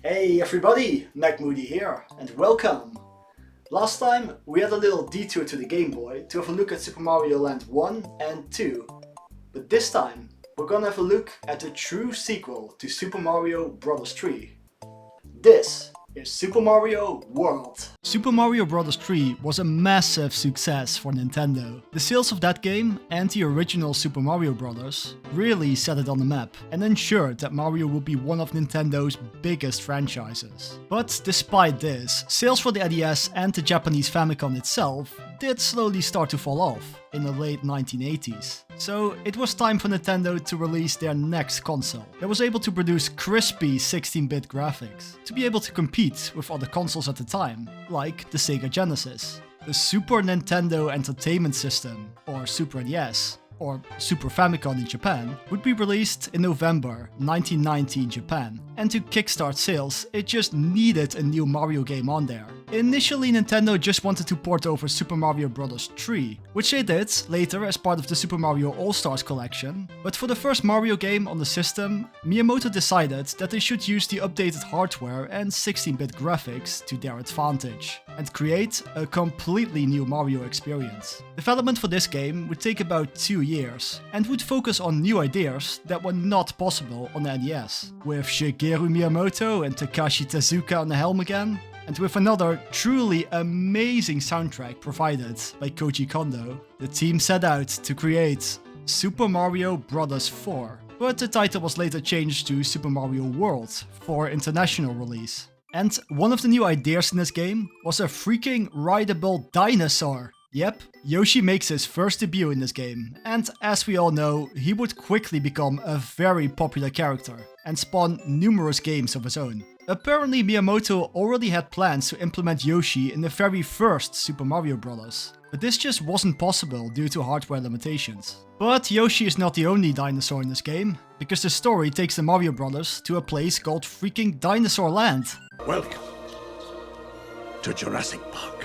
Hey everybody, Mc.Moody here, and welcome! Last time we had a little detour to the Game Boy to have a look at Super Mario Land 1 and 2. But this time we're gonna have a look at the true sequel to Super Mario Bros. 3. This is Super Mario World. Super Mario Bros. 3 was a massive success for Nintendo. The sales of that game and the original Super Mario Bros. Really set it on the map and ensured that Mario would be one of Nintendo's biggest franchises. But despite this, sales for the NES and the Japanese Famicom itself did slowly start to fall off in the late 1980s. So it was time for Nintendo to release their next console that was able to produce crispy 16-bit graphics, to be able to compete with other consoles at the time, like the Sega Genesis. The Super Nintendo Entertainment System, or Super NES, or Super Famicom in Japan, would be released in November 1990 in Japan, and to kickstart sales, it just needed a new Mario game on there. Initially, Nintendo just wanted to port over Super Mario Bros. 3, which they did later as part of the Super Mario All-Stars collection, but for the first Mario game on the system, Miyamoto decided that they should use the updated hardware and 16-bit graphics to their advantage, and create a completely new Mario experience. Development for this game would take about 2 years, and would focus on new ideas that were not possible on the NES, with Shigeru Miyamoto and Takashi Tezuka on the helm again, and with another truly amazing soundtrack provided by Koji Kondo. The team set out to create Super Mario Bros. 4, but the title was later changed to Super Mario World for international release. And one of the new ideas in this game was a freaking rideable dinosaur. Yep, Yoshi makes his first debut in this game, and as we all know, he would quickly become a very popular character and spawn numerous games of his own. Apparently Miyamoto already had plans to implement Yoshi in the very first Super Mario Bros., but this just wasn't possible due to hardware limitations. But Yoshi is not the only dinosaur in this game, because the story takes the Mario Brothers to a place called freaking Dinosaur Land. Welcome to Jurassic Park.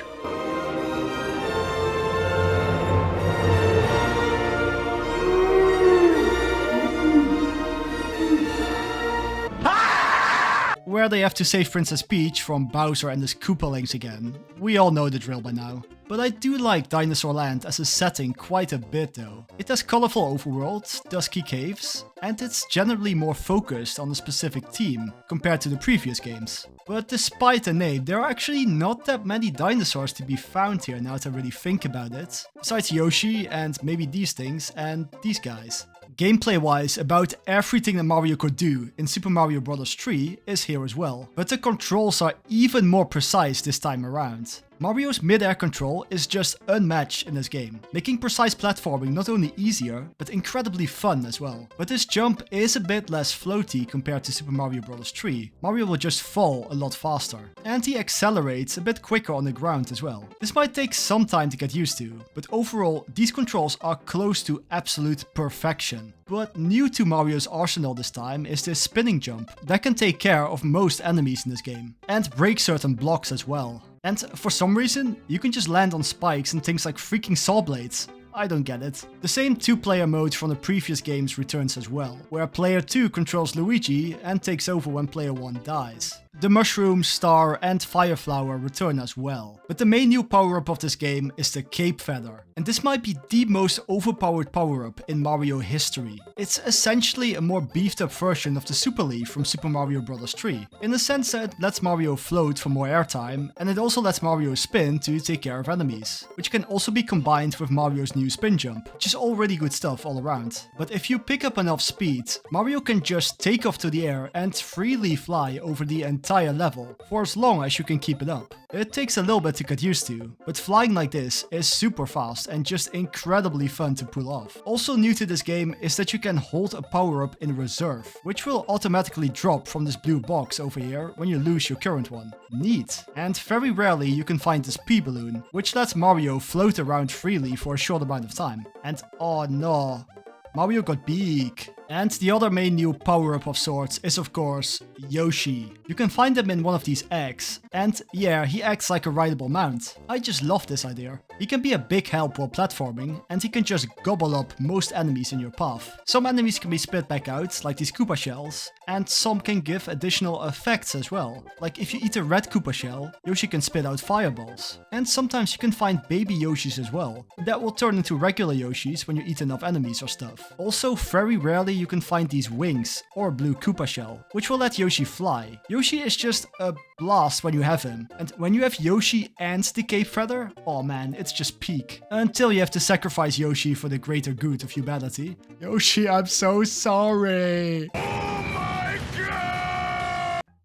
Where they have to save Princess Peach from Bowser and his Koopalings again. We all know the drill by now. But I do like Dinosaur Land as a setting quite a bit though. It has colorful overworlds, dusky caves, and it's generally more focused on a specific theme compared to the previous games. But despite the name, there are actually not that many dinosaurs to be found here now that I really think about it. Besides Yoshi and maybe these things and these guys. Gameplay wise, about everything that Mario could do in Super Mario Bros. 3 is here as well, but the controls are even more precise this time around. Mario's mid-air control is just unmatched in this game, making precise platforming not only easier, but incredibly fun as well. But this jump is a bit less floaty compared to Super Mario Bros. 3. Mario will just fall a lot faster, and he accelerates a bit quicker on the ground as well. This might take some time to get used to, but overall these controls are close to absolute perfection. But new to Mario's arsenal this time is this spinning jump that can take care of most enemies in this game, and break certain blocks as well. And for some reason, you can just land on spikes and things like freaking saw blades. I don't get it. The same 2-player mode from the previous games returns as well, where player 2 controls Luigi and takes over when player 1 dies. The Mushroom, Star and Fire Flower return as well. But the main new power-up of this game is the Cape Feather. And this might be the most overpowered power-up in Mario history. It's essentially a more beefed up version of the Super Leaf from Super Mario Bros. 3. In the sense that it lets Mario float for more airtime, and it also lets Mario spin to take care of enemies. Which can also be combined with Mario's new spin jump, which is already good stuff all around. But if you pick up enough speed, Mario can just take off to the air and freely fly over the entire level, for as long as you can keep it up. It takes a little bit to get used to, but flying like this is super fast and just incredibly fun to pull off. Also new to this game is that you can hold a power-up in reserve, which will automatically drop from this blue box over here when you lose your current one. Neat. And very rarely you can find this P-balloon, which lets Mario float around freely for a short amount of time. And oh no, Mario got big. And the other main new power-up of sorts is of course Yoshi. You can find him in one of these eggs, and yeah, he acts like a rideable mount. I just love this idea. He can be a big help while platforming, and he can just gobble up most enemies in your path. Some enemies can be spit back out, like these Koopa shells, and some can give additional effects as well. Like if you eat a red Koopa shell, Yoshi can spit out fireballs. And sometimes you can find baby Yoshis as well, that will turn into regular Yoshis when you eat enough enemies or stuff. Also, very rarely you can find these wings or blue Koopa shell, which will let Yoshi fly. Yoshi is just a blast when you have him, and when you have Yoshi and the Cape Feather, oh man, it's just peak. Until you have to sacrifice Yoshi for the greater good of humanity. Yoshi, I'm so sorry!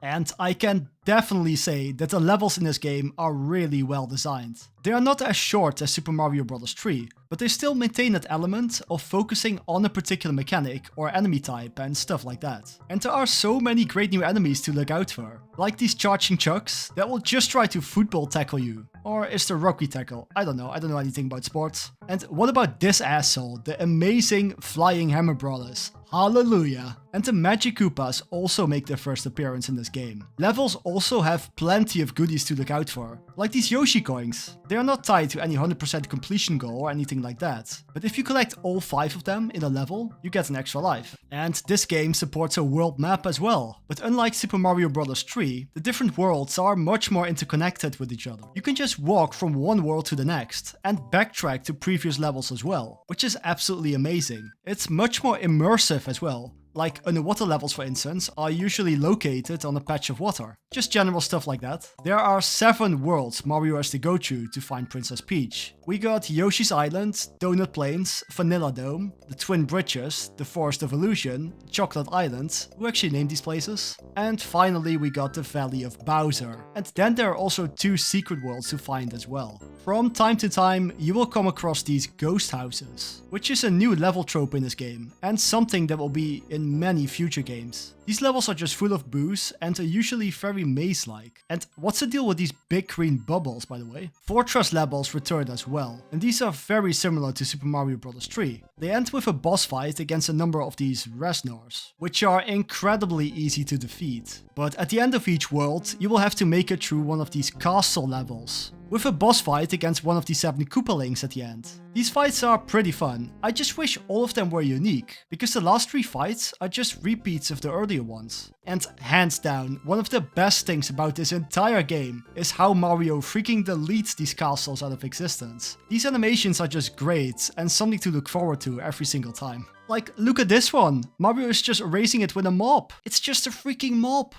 And I can definitely say that the levels in this game are really well designed. They are not as short as Super Mario Bros. 3, but they still maintain that element of focusing on a particular mechanic or enemy type and stuff like that. And there are so many great new enemies to look out for, like these charging chucks that will just try to football tackle you. Or is there rugby tackle? I don't know anything about sports. And what about this asshole, the amazing Flying Hammer Brothers? Hallelujah! And the Magic Koopas also make their first appearance in this game. Levels also have plenty of goodies to look out for, like these Yoshi coins. They are not tied to any 100% completion goal or anything like that, but if you collect all 5 of them in a level, you get an extra life. And this game supports a world map as well, but unlike Super Mario Bros. 3, the different worlds are much more interconnected with each other. You can just walk from one world to the next, and backtrack to previous levels as well, which is absolutely amazing. It's much more immersive as well. Like underwater levels, for instance, are usually located on a patch of water. Just general stuff like that. There are 7 worlds Mario has to go through to find Princess Peach. We got Yoshi's Island, Donut Plains, Vanilla Dome, the Twin Bridges, the Forest of Illusion, Chocolate Island, who actually named these places, and finally we got the Valley of Bowser. And then there are also 2 secret worlds to find as well. From time to time, you will come across these ghost houses, which is a new level trope in this game, and something that will be in many future games. These levels are just full of booze and are usually very maze-like. And what's the deal with these big green bubbles, by the way? Fortress levels return as well, and these are very similar to Super Mario Bros. 3. They end with a boss fight against a number of these Resnors, which are incredibly easy to defeat. But at the end of each world, you will have to make it through one of these castle levels, with a boss fight against one of the 7 Koopalings at the end. These fights are pretty fun. I just wish all of them were unique, because the last 3 fights are just repeats of the earlier ones. And hands down, one of the best things about this entire game is how Mario freaking deletes these castles out of existence. These animations are just great and something to look forward to every single time. Like, look at this one. Mario is just erasing it with a mop. It's just a freaking mop.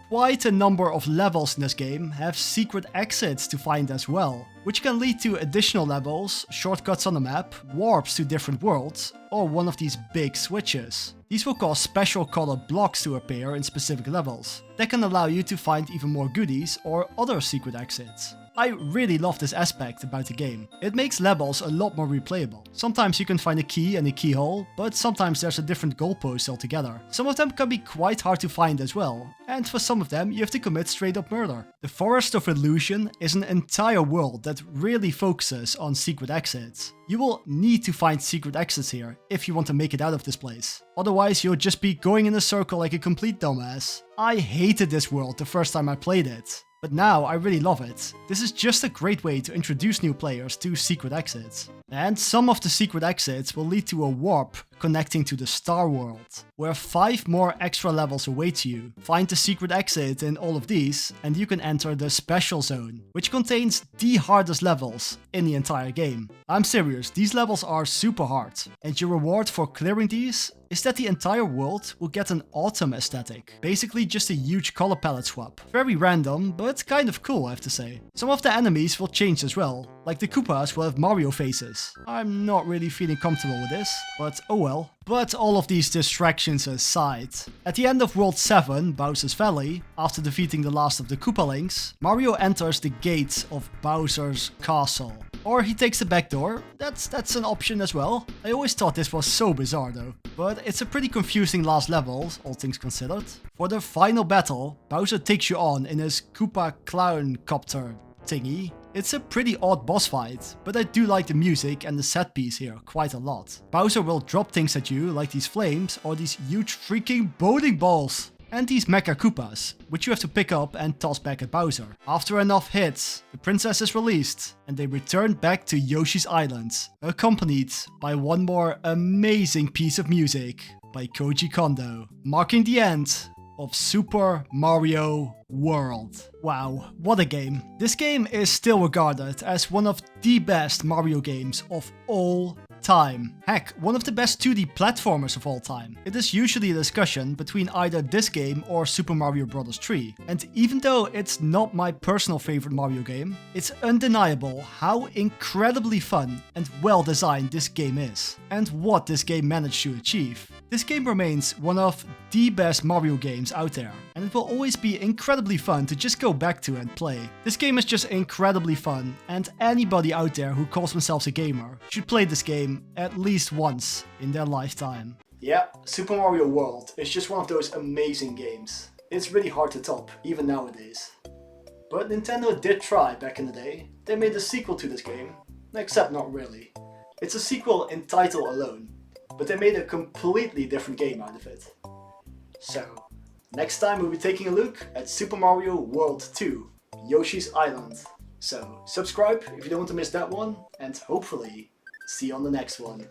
Quite a number of levels in this game have secret exits to find as well, which can lead to additional levels, shortcuts on the map, warps to different worlds, or one of these big switches. These will cause special colored blocks to appear in specific levels that can allow you to find even more goodies or other secret exits. I really love this aspect about the game. It makes levels a lot more replayable. Sometimes you can find a key and a keyhole, but sometimes there's a different goalpost altogether. Some of them can be quite hard to find as well, and for some of them you have to commit straight up murder. The Forest of Illusion is an entire world that really focuses on secret exits. You will need to find secret exits here if you want to make it out of this place. Otherwise you'll just be going in a circle like a complete dumbass. I hated this world the first time I played it, but now I really love it. This is just a great way to introduce new players to secret exits. And some of the secret exits will lead to a warp connecting to the Star World, where 5 more extra levels await you. Find the secret exit in all of these, and you can enter the Special Zone, which contains the hardest levels in the entire game. I'm serious, these levels are super hard, and your reward for clearing these is that the entire world will get an autumn aesthetic. Basically just a huge color palette swap. Very random, but kind of cool I have to say. Some of the enemies will change as well, like the Koopas will have Mario faces. I'm not really feeling comfortable with this, but oh well. But all of these distractions aside, at the end of World 7, Bowser's Valley, after defeating the last of the Koopalings, Mario enters the gates of Bowser's castle. Or he takes the back door, that's an option as well. I always thought this was so bizarre though. But it's a pretty confusing last level, all things considered. For the final battle, Bowser takes you on in his Koopa Clown Copter thingy. It's a pretty odd boss fight, but I do like the music and the set piece here quite a lot. Bowser will drop things at you like these flames or these huge freaking bowling balls. and these Mecha Koopas, which you have to pick up and toss back at Bowser. After enough hits, the princess is released, and they return back to Yoshi's Island, accompanied by one more amazing piece of music by Koji Kondo, marking the end of Super Mario World. Wow, what a game. This game is still regarded as one of the best Mario games of all time. Heck, one of the best 2D platformers of all time. It is usually a discussion between either this game or Super Mario Bros. 3. And even though it's not my personal favorite Mario game, it's undeniable how incredibly fun and well designed this game is, and what this game managed to achieve. This game remains one of the best Mario games out there, and it will always be incredibly fun to just go back to and play. This game is just incredibly fun, and anybody out there who calls themselves a gamer should play this game at least once in their lifetime. Yeah, Super Mario World is just one of those amazing games. It's really hard to top, even nowadays. But Nintendo did try back in the day. They made a sequel to this game, except not really. It's a sequel in title alone, but they made a completely different game out of it. So, next time we'll be taking a look at Super Mario World 2, Yoshi's Island. So, subscribe if you don't want to miss that one, and hopefully, see you on the next one.